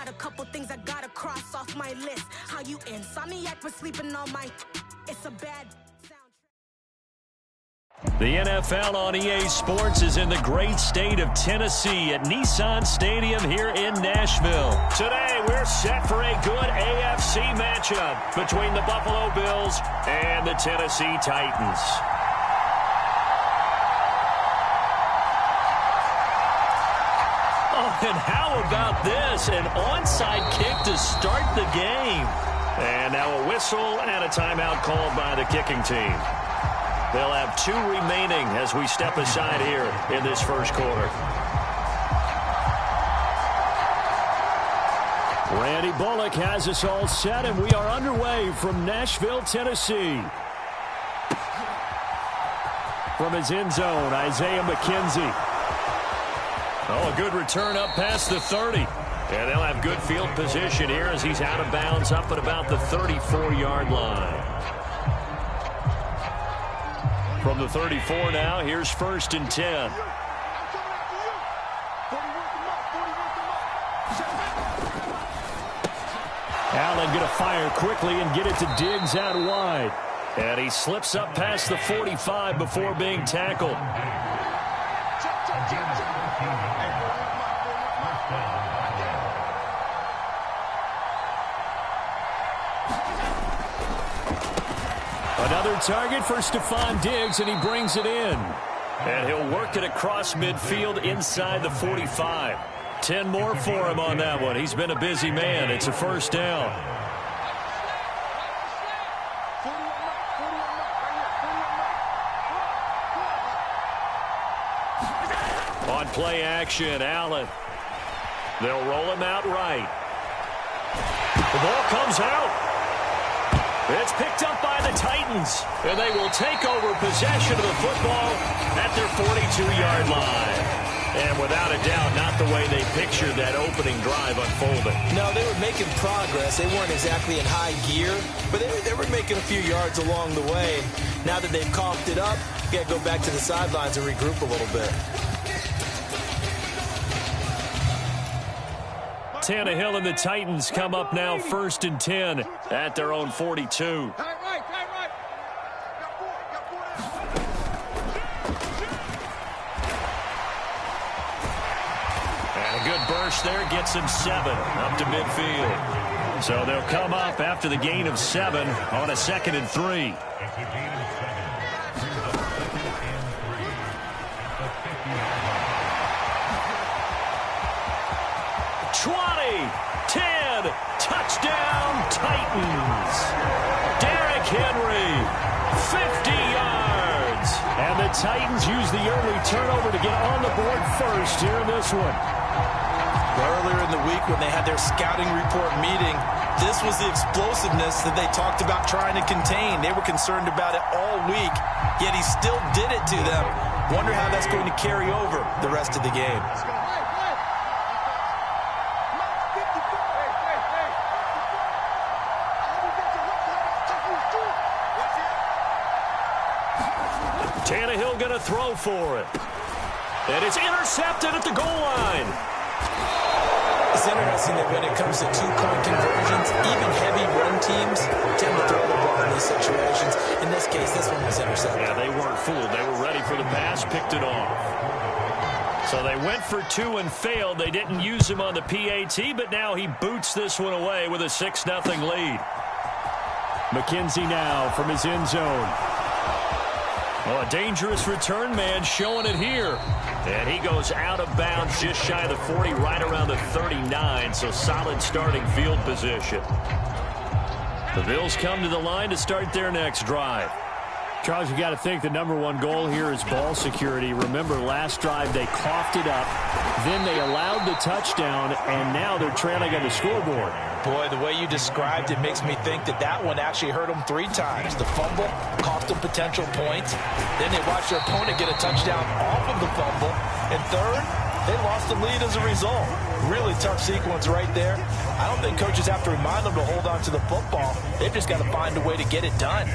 Got a couple things I gotta cross off my list. How you insomniac for sleeping on my... It's a bad soundtrack. The NFL on EA Sports is in the great state of Tennessee at Nissan Stadium here in Nashville. Today, we're set for a good AFC matchup between the Buffalo Bills and the Tennessee Titans. Oh, and how about this? An onside kick to start the game. And now a whistle and a timeout called by the kicking team. They'll have 2 remaining as we step aside here in this first quarter. Randy Bullock has us all set, and we are underway from Nashville, Tennessee. From his end zone, Isaiah McKenzie. Oh, a good return up past the 30. And they'll have good field position here as he's out of bounds up at about the 34-yard line. From the 34 now, here's 1st and 10. Allen going to fire quickly and get it to Diggs out wide. And he slips up past the 45 before being tackled. Another target for Stephon Diggs, and he brings it in. And he'll work it across midfield inside the 45. 10 more for him on that one. He's been a busy man. It's a first down. On play action, Allen. They'll roll him out right. The ball comes out. It's picked up by the Titans, and they will take over possession of the football at their 42-yard line. And without a doubt, not the way they pictured that opening drive unfolding. No, they were making progress. They weren't exactly in high gear, but they were making a few yards along the way. Now that they've coughed it up, you got to go back to the sidelines and regroup a little bit. Tannehill and the Titans come up now 1st and 10 at their own 42. And a good burst there gets him 7 up to midfield. So they'll come up after the gain of 7 on a 2nd and 3. Touchdown, Titans. Derrick Henry, 50 yards. And the Titans use the early turnover to get on the board first here in this one. Earlier in the week when they had their scouting report meeting, this was the explosiveness that they talked about trying to contain. They were concerned about it all week, yet he still did it to them. Wonder how that's going to carry over the rest of the game. Tannehill going to throw for it. And it's intercepted at the goal line. It's interesting that when it comes to two-point conversions, even heavy run teams tend to throw the ball in these situations. In this case, this one was intercepted. Yeah, they weren't fooled. They were ready for the pass, picked it off. So they went for 2 and failed. They didn't use him on the PAT, but now he boots this one away with a 6-0 lead. McKenzie now from his end zone. Oh, a dangerous return man showing it here. And he goes out of bounds just shy of the 40, right around the 39, so solid starting field position. The Bills come to the line to start their next drive. Charles, you got to think the #1 goal here is ball security. Remember, last drive they coughed it up, then they allowed the touchdown, and now they're trailing on the scoreboard. Boy, the way you described it makes me think that that one actually hurt them 3 times. The fumble cost them potential points. Then they watched their opponent get a touchdown off of the fumble. And third, they lost the lead as a result. Really tough sequence right there. I don't think coaches have to remind them to hold on to the football. They've just got to find a way to get it done.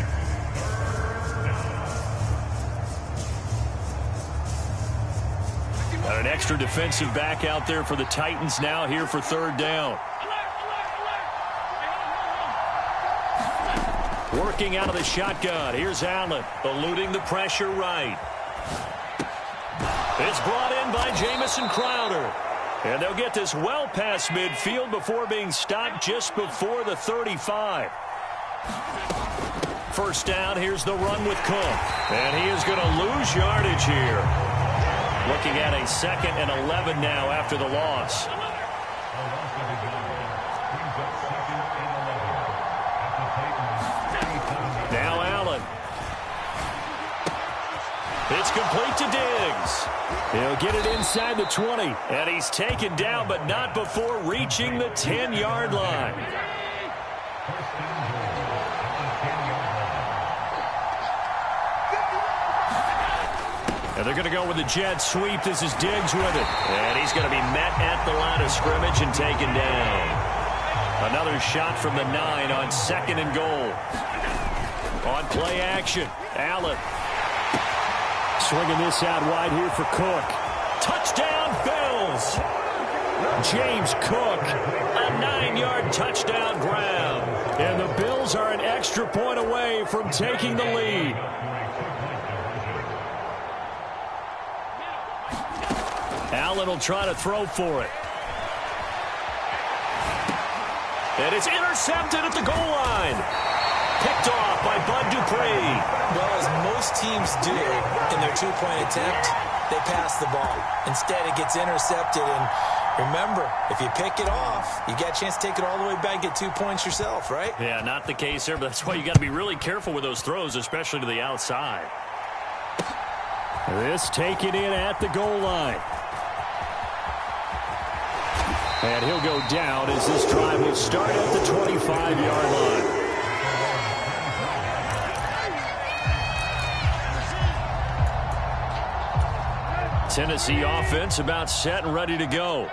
Got an extra defensive back out there for the Titans now here for third down. Working out of the shotgun. Here's Allen, eluding the pressure right. It's brought in by Jamison Crowder. And they'll get this well past midfield before being stopped just before the 35. First down, here's the run with Cook. And he is going to lose yardage here. Looking at a 2nd and 11 now after the loss. Now Allen. It's complete to Diggs. He'll get it inside the 20. And he's taken down, but not before reaching the 10-yard line. And they're going to go with the jet sweep. This is Diggs with it. And he's going to be met at the line of scrimmage and taken down. Another shot from the 9 on 2nd and goal. On play action, Allen. Swinging this out wide here for Cook. Touchdown, Bills. James Cook, a 9-yard touchdown grab. And the Bills are an extra point away from taking the lead. Allen will try to throw for it. And it's intercepted at the goal line. Picked off by Bud Dupree. Well, as most teams do in their two-point attempt, they pass the ball. Instead, it gets intercepted. And remember, if you pick it off, you got a chance to take it all the way back, get 2 points yourself, right? Yeah, not the case there, but that's why you got to be really careful with those throws, especially to the outside. This taken in at the goal line. And he'll go down as this drive will start at the 25-yard line. Tennessee offense about set and ready to go.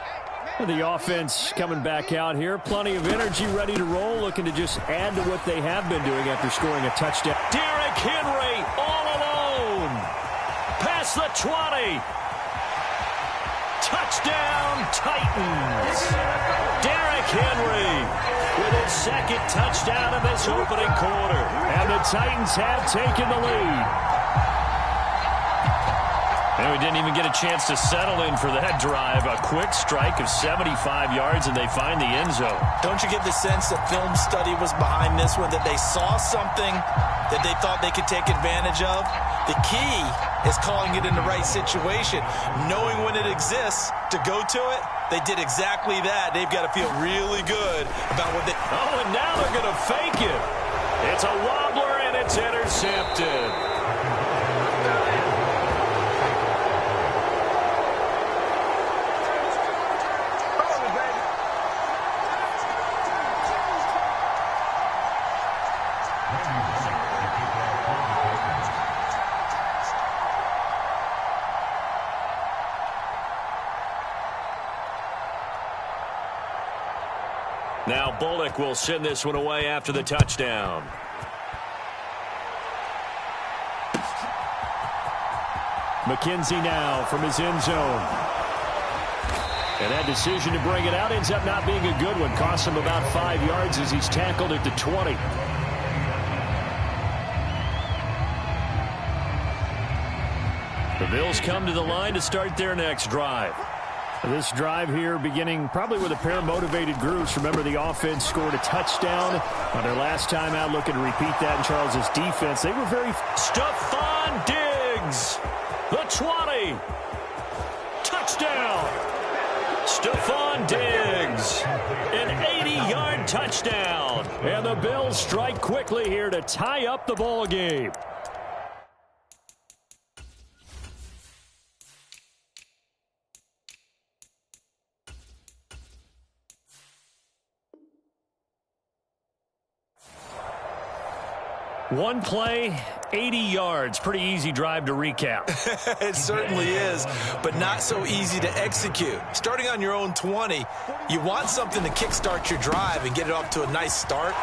The offense coming back out here. Plenty of energy, ready to roll, looking to just add to what they have been doing after scoring a touchdown. Derrick Henry all alone. Past the 20. Touchdown, Titans. Derrick Henry with his 2nd touchdown of this opening quarter. And the Titans have taken the lead. And we didn't even get a chance to settle in for that drive. A quick strike of 75 yards, and they find the end zone. Don't you get the sense that film study was behind this one, that they saw something that they thought they could take advantage of? The key is calling it in the right situation, knowing when it exists to go to it. They did exactly that. They've got to feel really good about what they... Oh, and now they're going to fake it. It's a wobbler, and it's intercepted. Now Bullock will send this one away after the touchdown. McKenzie now from his end zone. And that decision to bring it out ends up not being a good one. Costs him about 5 yards as he's tackled at the 20. The Bills come to the line to start their next drive. This drive here beginning probably with a pair of motivated groups. Remember, the offense scored a touchdown on their last time out, looking to repeat that in Charles's defense. They were very... Stephon Diggs, the 20. Touchdown. Stephon Diggs, an 80-yard touchdown. And the Bills strike quickly here to tie up the ball game. One play, 80 yards. Pretty easy drive to recap. It certainly is, but not so easy to execute. Starting on your own 20, you want something to kickstart your drive and get it off to a nice start.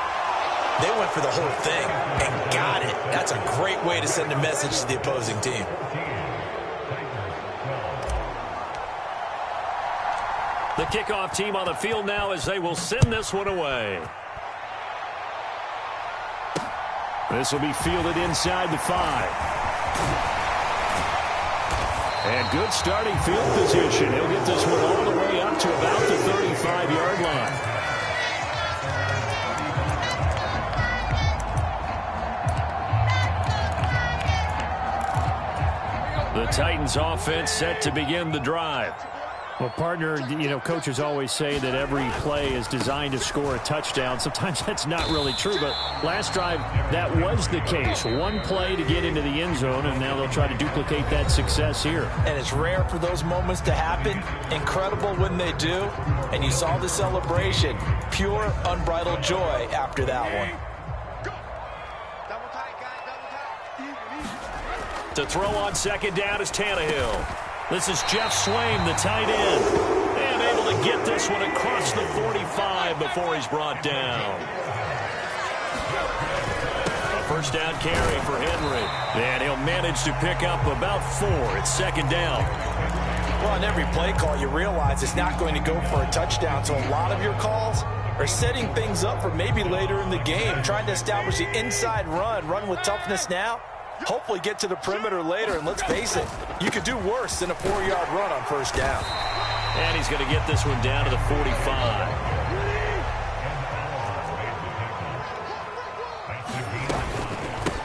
They went for the whole thing and got it. That's a great way to send a message to the opposing team. kickoff team on the field now as they will send this one away. This will be fielded inside the 5. And good starting field position. He'll get this one all the way up to about the 35-yard line. The Titans offense set to begin the drive. Well, partner, coaches always say that every play is designed to score a touchdown. Sometimes that's not really true, but last drive, that was the case. One play to get into the end zone, and now they'll try to duplicate that success here. And it's rare for those moments to happen. Incredible when they do. And you saw the celebration. Pure, unbridled joy after that one. To throw on second down is Tannehill. This is Jeff Swaim, the tight end. And able to get this one across the 45 before he's brought down. A first down carry for Henry. And he'll manage to pick up about 4. It's second down. Well, on every play call, you realize it's not going to go for a touchdown. So a lot of your calls are setting things up for maybe later in the game, trying to establish the inside run with toughness now. Hopefully get to the perimeter later, and let's face it, you could do worse than a 4-yard run on first down. And he's going to get this one down to the 45.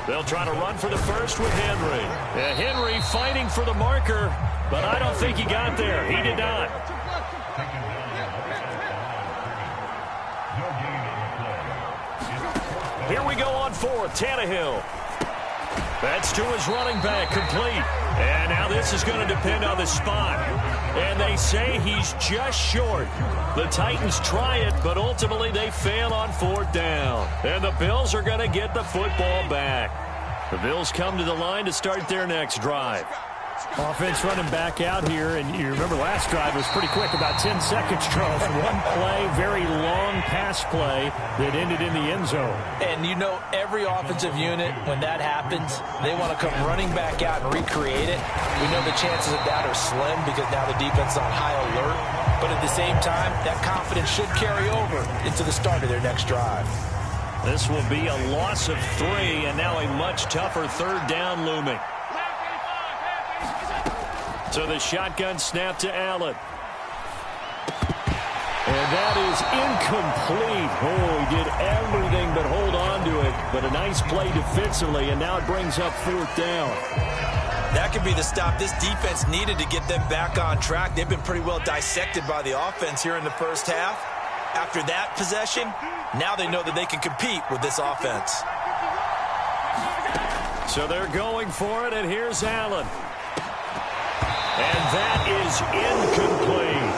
They'll try to run for the first with Henry. Henry fighting for the marker, but I don't think he got there. He did not. Here we go on 4th. Tannehill. That's to his running back, complete. And now this is going to depend on the spot. And they say he's just short. The Titans try it, but ultimately they fail on 4th down. And the Bills are going to get the football back. The Bills come to the line to start their next drive. Offense running back out here, and you remember last drive was pretty quick, about 10 seconds, Charles. One play, very long pass play that ended in the end zone. And every offensive unit, when that happens, they want to come running back out and recreate it. We know the chances of that are slim because now the defense is on high alert. But at the same time, that confidence should carry over into the start of their next drive. This will be a loss of 3, and now a much tougher 3rd down looming. So the shotgun snap to Allen. And that is incomplete. Oh, he did everything but hold on to it. But a nice play defensively, and now it brings up 4th down. That could be the stop this defense needed to get them back on track. They've been pretty well dissected by the offense here in the first half. After that possession, now they know that they can compete with this offense. So they're going for it, and here's Allen. And that is incomplete.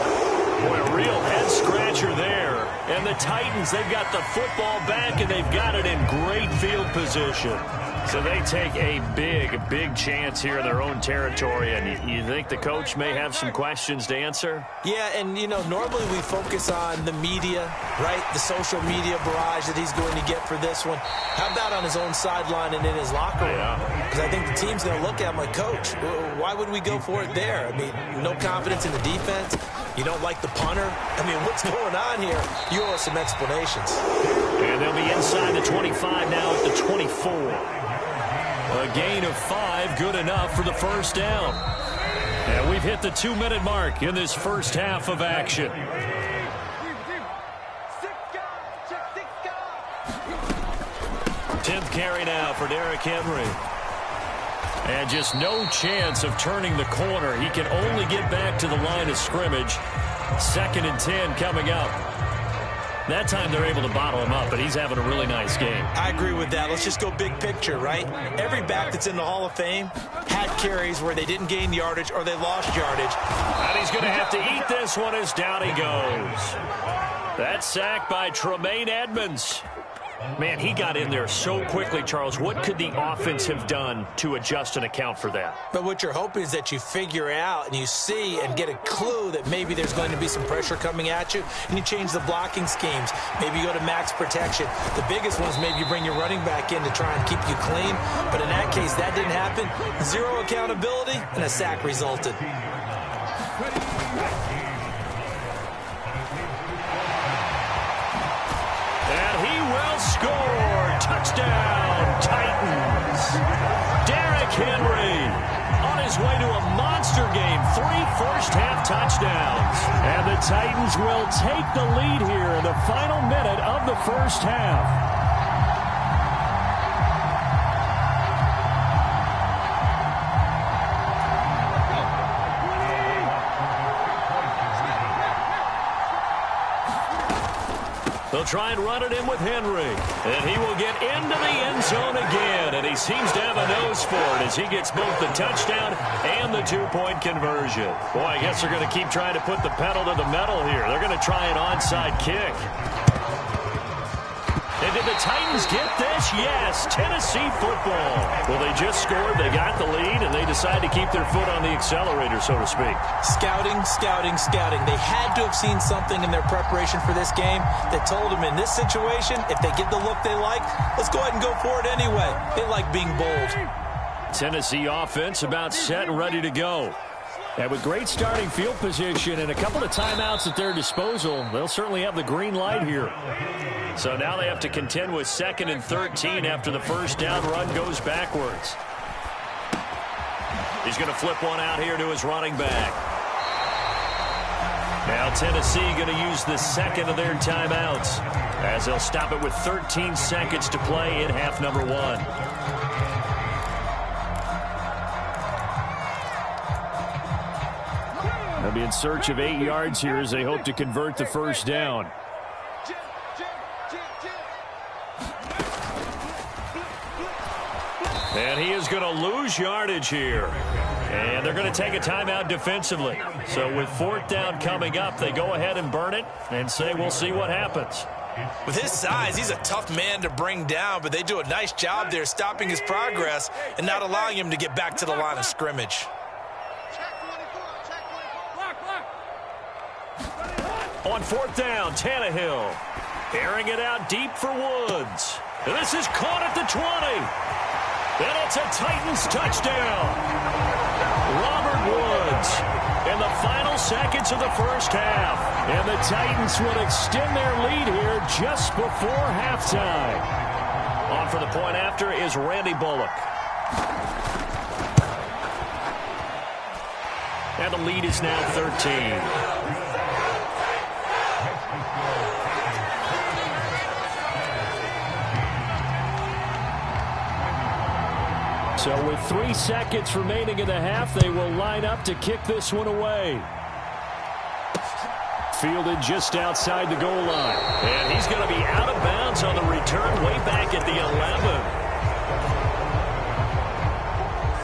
Boy, a real head-scratcher there. And the Titans, they've got the football back, and they've got it in great field position. So they take a big chance here in their own territory. And you think the coach may have some questions to answer? Yeah, and, normally we focus on the media, right? The social media barrage that he's going to get for this one. How about on his own sideline and in his locker room? Because I think the team's going to look at him like, Coach, why would we go for it there? I mean, no confidence in the defense. You don't like the punter. I mean, what's going on here? You owe us some explanations. And they'll be inside the 25 now at the 24. A gain of 5, good enough for the first down. And we've hit the 2-minute mark in this first half of action. Tenth carry now for Derrick Henry. And just no chance of turning the corner. He can only get back to the line of scrimmage. 2nd and 10 coming up. That time they're able to bottle him up, but he's having a really nice game. I agree with that. Let's just go big picture, right? Every back that's in the Hall of Fame had carries where they didn't gain yardage or they lost yardage. And he's going to have to eat this one as down he goes. That sack by Tremaine Edmonds. Man, he got in there so quickly, Charles. What could the offense have done to adjust and account for that? But what you're hoping is that you figure out and you see and get a clue that maybe there's going to be some pressure coming at you, and you change the blocking schemes. Maybe you go to max protection. The biggest one is maybe you bring your running back in to try and keep you clean. But in that case, that didn't happen. 0 accountability, and a sack resulted. Touchdown, Titans. Derrick Henry on his way to a monster game. 3 first-half touchdowns. And the Titans will take the lead here in the final minute of the first half. They'll try and run it in with Henry. And he will get into the end zone again. And he seems to have a nose for it as he gets both the touchdown and the 2-point conversion. Boy, I guess they're going to keep trying to put the pedal to the metal here. They're going to try an onside kick. And did the Titans get this? Yes, Tennessee football. Well, they just scored, they got the lead, and they decide to keep their foot on the accelerator, so to speak. Scouting, scouting, scouting. They had to have seen something in their preparation for this game that told them in this situation, if they get the look they like, let's go ahead and go for it anyway. They like being bold. Tennessee offense about set and ready to go. And with great starting field position and a couple of timeouts at their disposal, they'll certainly have the green light here. So now they have to contend with 2nd and 13 after the first down run goes backwards. He's going to flip one out here to his running back. Now Tennessee going to use the second of their timeouts as they'll stop it with 13 seconds to play in half number 1. They'll be in search of 8 yards here as they hope to convert the first down. And he is going to lose yardage here. And they're going to take a timeout defensively. So with 4th down coming up, they go ahead and burn it and say we'll see what happens. With his size, he's a tough man to bring down, but they do a nice job there stopping his progress and not allowing him to get back to the line of scrimmage. On 4th down, Tannehill airing it out deep for Woods. And this is caught at the 20. And it's a Titans touchdown. Robert Woods in the final seconds of the first half. And the Titans will extend their lead here just before halftime. On for the point after is Randy Bullock. And the lead is now 13. So with 3 seconds remaining in the half, they will line up to kick this one away. Fielded just outside the goal line. And he's going to be out of bounds on the return way back at the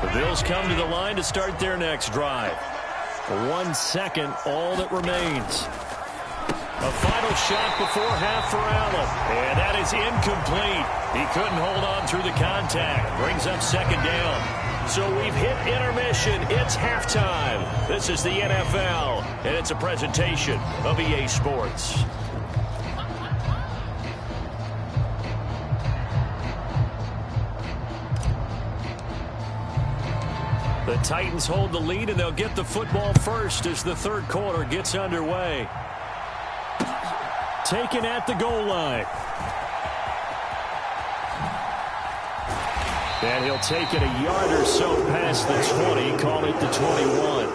11. The Bills come to the line to start their next drive. 1 second, all that remains. A final shot before half for Allen. And that is incomplete. He couldn't hold on through the contact. Brings up 2nd down. So we've hit intermission. It's halftime. This is the NFL, and it's a presentation of EA Sports. The Titans hold the lead, and they'll get the football first as the 3rd quarter gets underway. Taken at the goal line. And he'll take it a yard or so past the 20, call it the 21.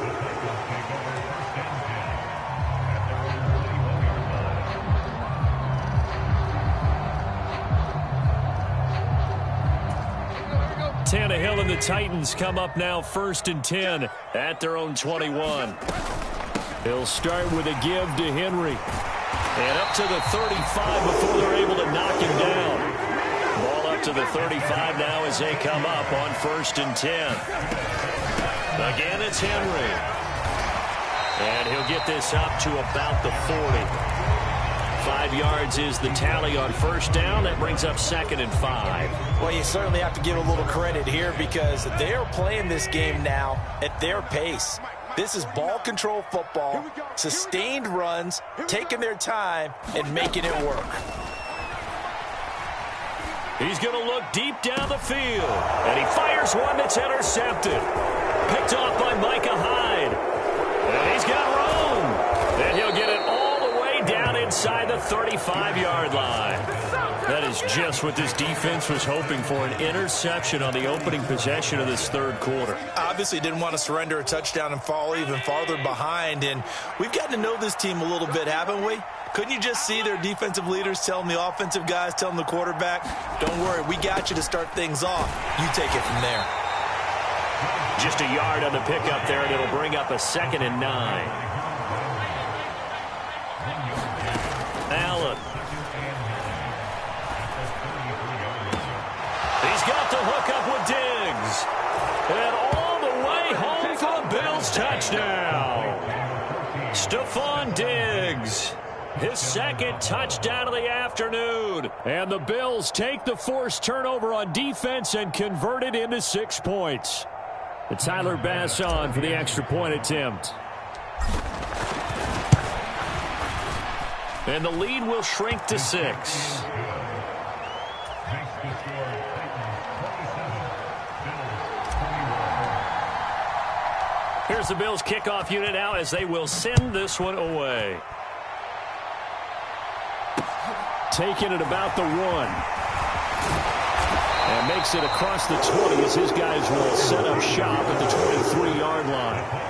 Tannehill and the Titans come up now 1st and 10 at their own 21. He'll start with a give to Henry. And up to the 35 before they're able to knock him down. Ball up to the 35 now as they come up on 1st and 10. Again, it's Henry. And he'll get this up to about the 40. 5 yards is the tally on 1st down. That brings up 2nd and 5. Well, you certainly have to give a little credit here because they're playing this game now at their pace. This is ball control football, sustained runs, taking their time, and making it work. He's going to look deep down the field. And he fires one that's intercepted. Picked off by Micah Hyde. And he's got room. And he'll get it all the way down inside inside the 35-yard line. That is just what this defense was hoping for, an interception on the opening possession of this third quarter. Obviously didn't want to surrender a touchdown and fall even farther behind, and we've gotten to know this team a little bit, haven't we? Couldn't you just see their defensive leaders telling the offensive guys, telling the quarterback, don't worry, we got you to start things off. You take it from there. Just a yard on the pickup there, and it'll bring up a 2nd and 9. Allen. He's got the hook up with Diggs. And all the way home for the Bills touchdown. Stephon Diggs. His 2nd touchdown of the afternoon. And the Bills take the forced turnover on defense and convert it into 6 points. And Tyler Bass on for the extra point attempt. And the lead will shrink to 6. Here's the Bills kickoff unit now as they will send this one away. Taking it about the 1. And makes it across the 20 as his guys will set up shop at the 23-yard line.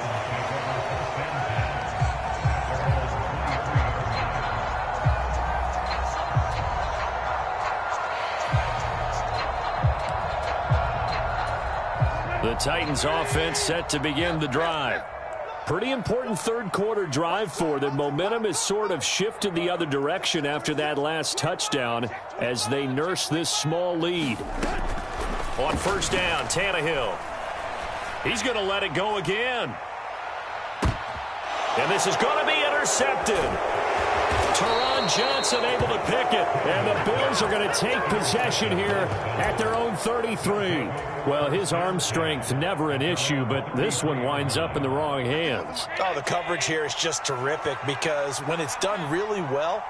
The Titans offense set to begin the drive. Pretty important third quarter drive for them. Momentum has sort of shifted the other direction after that last touchdown as they nurse this small lead. On first down, Tannehill. He's going to let it go again. And this is going to be intercepted. Teron Johnson able to pick it. And the Bills are going to take possession here at their own 33. Well, his arm strength never an issue, but this one winds up in the wrong hands. Oh, the coverage here is just terrific because when it's done really well,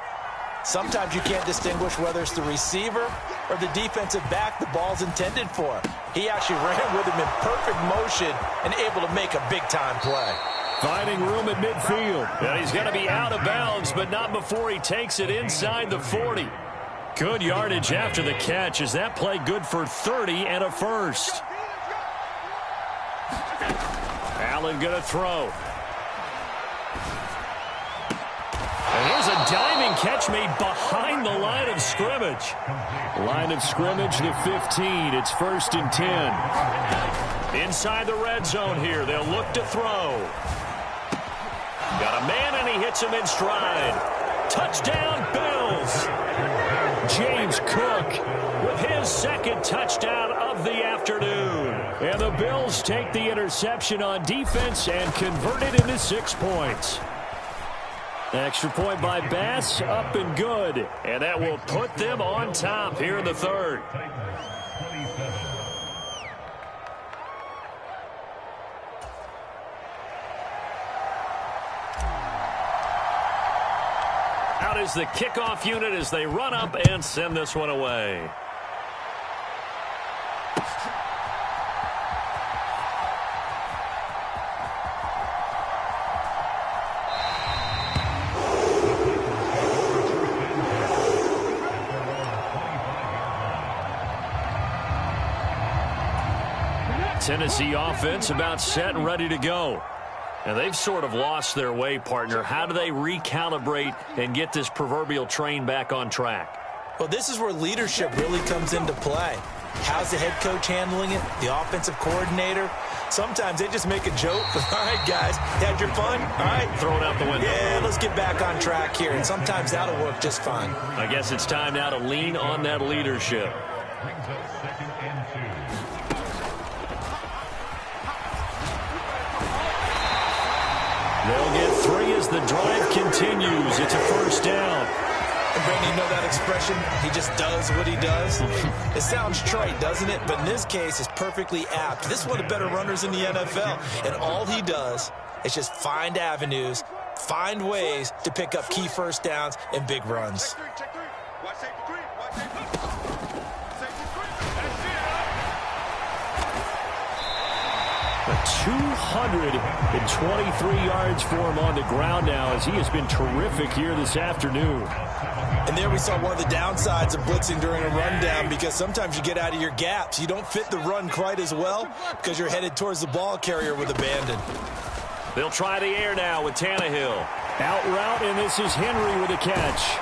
sometimes you can't distinguish whether it's the receiver or the defensive back the ball's intended for. He actually ran with him in perfect motion and able to make a big-time play. Finding room at midfield. And he's going to be out of bounds, but not before he takes it inside the 40. Good yardage after the catch. Is that play good for 30 and a first? Allen going to throw. And here's a diving catch made behind the line of scrimmage. Line of scrimmage, the 15. It's 1st and 10. Inside the red zone here. They'll look to throw. Got a man, and he hits him in stride. Touchdown, Bills. James Cook with his 2nd touchdown of the afternoon. And the Bills take the interception on defense and convert it into 6 points. Extra point by Bass, up and good. And that will put them on top here in the third. Out is the kickoff unit as they run up and send this one away. Tennessee offense about set and ready to go. And they've sort of lost their way, partner. How do they recalibrate and get this proverbial train back on track? Well, this is where leadership really comes into play. How's the head coach handling it? The offensive coordinator? Sometimes they just make a joke. All right, guys, had your fun? All right. Throw it out the window. Yeah, let's get back on track here. And sometimes that'll work just fine. I guess it's time now to lean on that leadership. They'll get 3 as the drive continues. It's a first down. And Brandon, you know that expression? He just does what he does. It sounds trite, doesn't it? But in this case, it's perfectly apt. This is one of the better runners in the NFL. And all he does is just find avenues, find ways to pick up key first downs and big runs. 223 yards for him on the ground now as he has been terrific here this afternoon. And there we saw one of the downsides of blitzing during a rundown, because sometimes you get out of your gaps. You don't fit the run quite as well because you're headed towards the ball carrier with abandon. They'll try the air now with Tannehill. Out route, and this is Henry with a catch.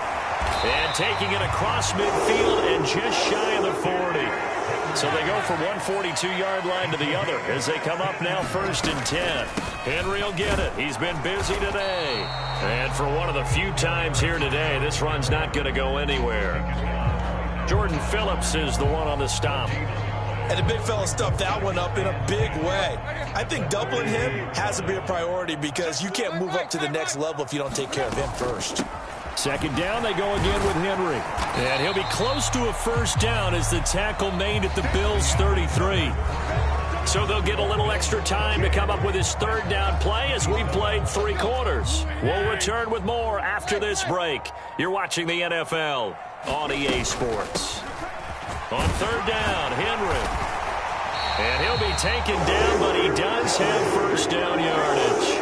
And taking it across midfield and just shy of the 40. So they go from one 42-yard line to the other as they come up now 1st and 10. Henry will get it. He's been busy today. And for one of the few times here today, this run's not going to go anywhere. Jordan Phillips is the one on the stop. And the big fella stuffed that one up in a big way. I think doubling him has to be a priority, because you can't move up to the next level if you don't take care of him first. 2nd down, they go again with Henry. And he'll be close to a 1st down as the tackle made at the Bills' 33. So they'll get a little extra time to come up with his 3rd down play as we played 3 quarters. We'll return with more after this break. You're watching the NFL on EA Sports. On 3rd down, Henry. And he'll be taken down, but he does have 1st down yardage.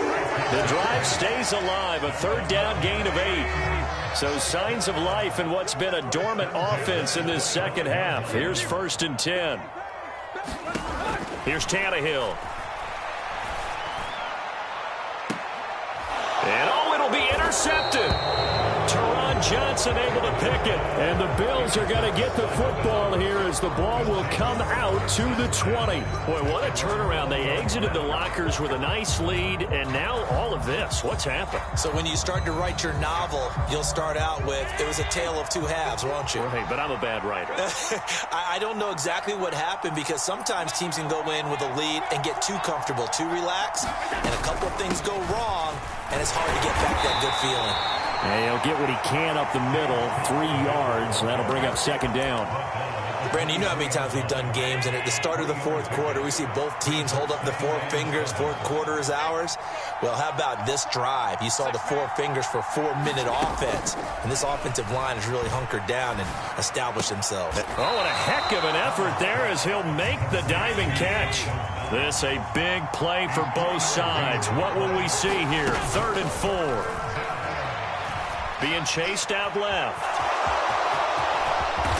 The drive stays alive, a 3rd down gain of 8. So signs of life in what's been a dormant offense in this second half. Here's 1st and 10. Here's Tannehill. And it'll be intercepted. Johnson able to pick it. And the Bills are going to get the football here as the ball will come out to the 20. Boy, what a turnaround. They exited the lockers with a nice lead, and now all of this. What's happened? So when you start to write your novel, you'll start out with, it was a tale of 2 halves, won't you? Right, but I'm a bad writer. I don't know exactly what happened, because sometimes teams can go in with a lead and get too comfortable, too relaxed, and a couple of things go wrong, and it's hard to get back that good feeling. And he'll get what he can up the middle, 3 yards. That'll bring up 2nd down. Brandon, you know how many times we've done games, and at the start of the 4th quarter, we see both teams hold up the 4 fingers, 4th quarter is ours. Well, how about this drive? You saw the 4 fingers for 4-minute offense, and this offensive line has really hunkered down and established themselves. Oh, and a heck of an effort there as he'll make the diving catch. This a big play for both sides. What will we see here? 3rd and 4. Being chased out left.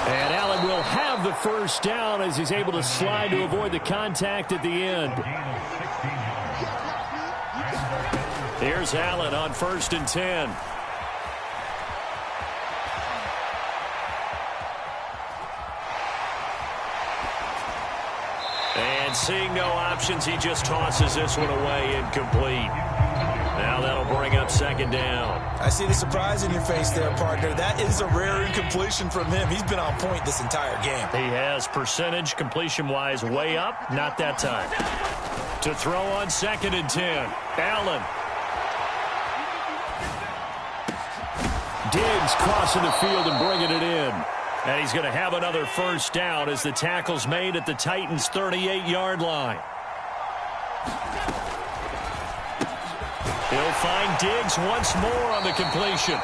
And Allen will have the 1st down as he's able to slide to avoid the contact at the end. Here's Allen on 1st and 10. And seeing no options, he just tosses this one away, incomplete. Now that'll bring up 2nd down. I see the surprise in your face there, partner. That is a rare incompletion from him. He's been on point this entire game. He has percentage completion-wise way up. Not that time. To throw on 2nd and 10. Allen. Diggs crossing the field and bringing it in. And he's going to have another 1st down as the tackle's made at the Titans' 38-yard line. He'll find Diggs once more on the completion.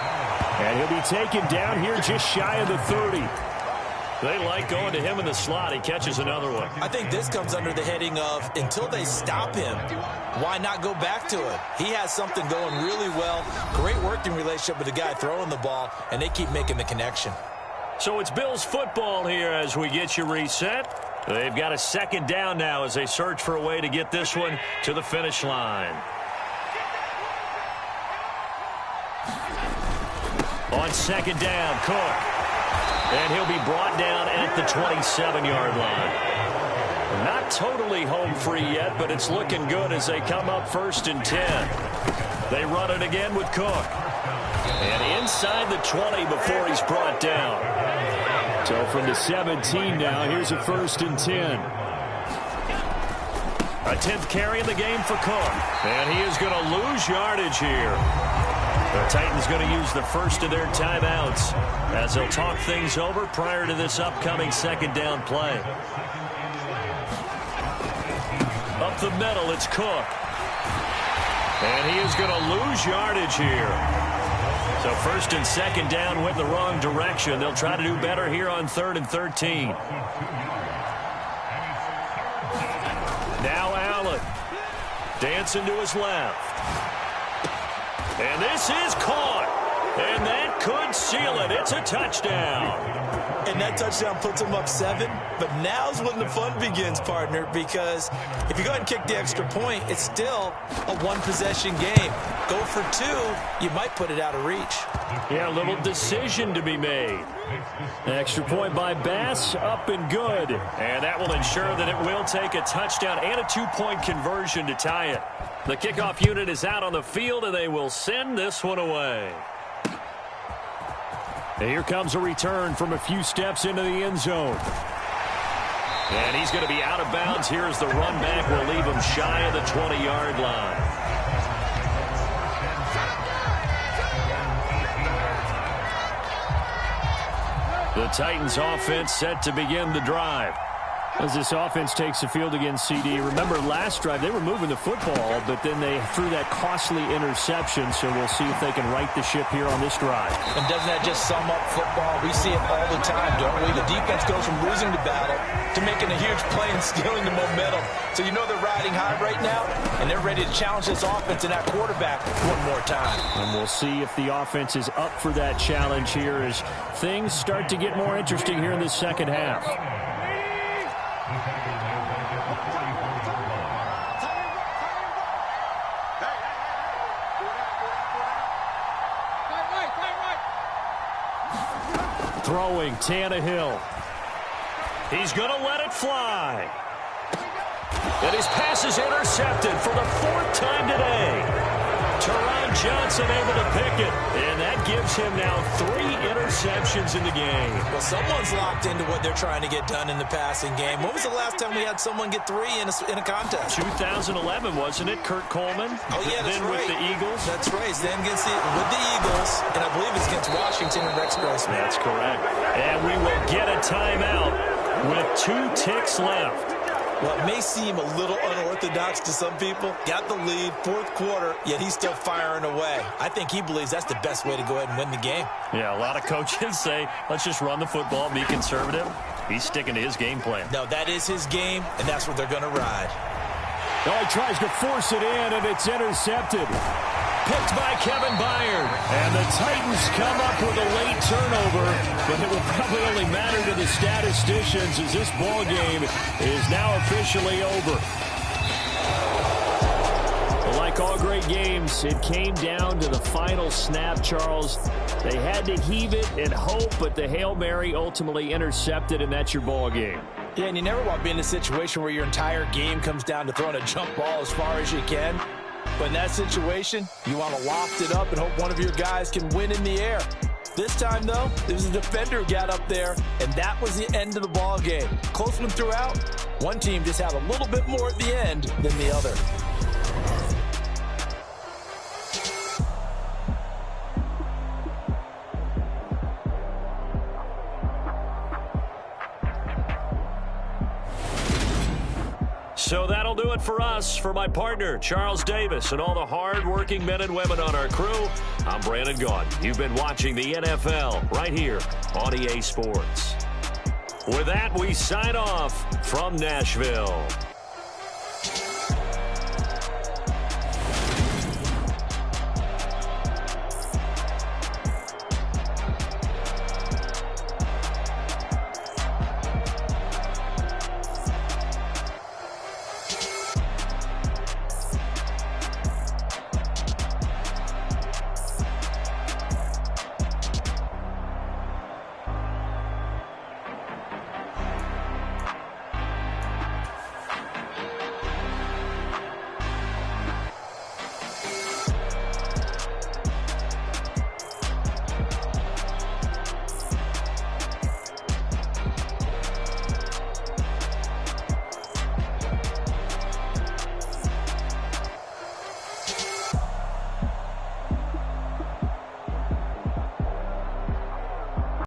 And he'll be taken down here just shy of the 30. They like going to him in the slot. He catches another one. I think this comes under the heading of, until they stop him, why not go back to him? He has something going really well. Great working relationship with the guy throwing the ball, and they keep making the connection. So it's Bills football here as we get you reset. They've got a 2nd down now as they search for a way to get this one to the finish line. On 2nd down, Cook. And he'll be brought down at the 27-yard line. Not totally home free yet, but it's looking good as they come up 1st and 10. They run it again with Cook. And inside the 20 before he's brought down. So from the 17 now, here's a 1st and 10. A 10th carry in the game for Cook. And he is going to lose yardage here. The Titans going to use the first of their timeouts as they'll talk things over prior to this upcoming 2nd down play. Up the middle, it's Cook. And he is going to lose yardage here. So 1st and 2nd down went the wrong direction. They'll try to do better here on 3rd and 13. Now Allen. Dancing to his left. And this is caught. And that could seal it. It's a touchdown. And that touchdown puts him up 7. But now's when the fun begins, partner, because if you go ahead and kick the extra point, it's still a one-possession game. Go for 2, you might put it out of reach. Yeah, a little decision to be made. Extra point by Bass, up and good. And that will ensure that it will take a touchdown and a 2-point conversion to tie it. The kickoff unit is out on the field, and they will send this one away. And here comes a return from a few steps into the end zone. And he's going to be out of bounds. Here's the run back. Will leave him shy of the 20-yard line. The Titans offense set to begin the drive. As this offense takes the field against CD, remember last drive they were moving the football, but then they threw that costly interception, so we'll see if they can right the ship here on this drive. And doesn't that just sum up football? We see it all the time, don't we? The defense goes from losing the battle to making a huge play and stealing the momentum. So you know they're riding high right now, and they're ready to challenge this offense and that quarterback one more time. And we'll see if the offense is up for that challenge here as things start to get more interesting here in this second half. Throwing, Tannehill. He's going to let it fly. And his pass is intercepted for the 4th time today. Teron Johnson able to pick it. And that gives him now 3 interceptions in the game. Well, someone's locked into what they're trying to get done in the passing game. When was the last time we had someone get 3 in a contest? 2011, wasn't it? Kurt Coleman? Oh, yeah, that's then right. with the Eagles? That's right. Then with the Eagles, and I believe it's against Washington and Rex Grossman. That's correct. And we will get a timeout with 2 ticks left. Well, it may seem a little unorthodox to some people. Got the lead, 4th quarter, yet he's still firing away. I think he believes that's the best way to go ahead and win the game. Yeah, a lot of coaches say, let's just run the football, be conservative. He's sticking to his game plan. No, that is his game, and that's what they're going to ride. Oh, he tries to force it in, and it's intercepted. Picked by Kevin Byard. And the Titans come up with a late turnover, but it will probably only matter to the statisticians as this ball game is now officially over. Well, like all great games, it came down to the final snap, Charles. They had to heave it and hope, but the Hail Mary ultimately intercepted, and that's your ball game. Yeah, and you never want to be in a situation where your entire game comes down to throwing a jump ball as far as you can. But in that situation, you want to loft it up and hope one of your guys can win in the air. This time, though, there was a defender who got up there, and that was the end of the ball game. Close one throughout. One team just had a little bit more at the end than the other. So that'll do it for us. For my partner, Charles Davis, and all the hard-working men and women on our crew, I'm Brandon Gaudin. You've been watching the NFL right here on EA Sports. With that, we sign off from Nashville.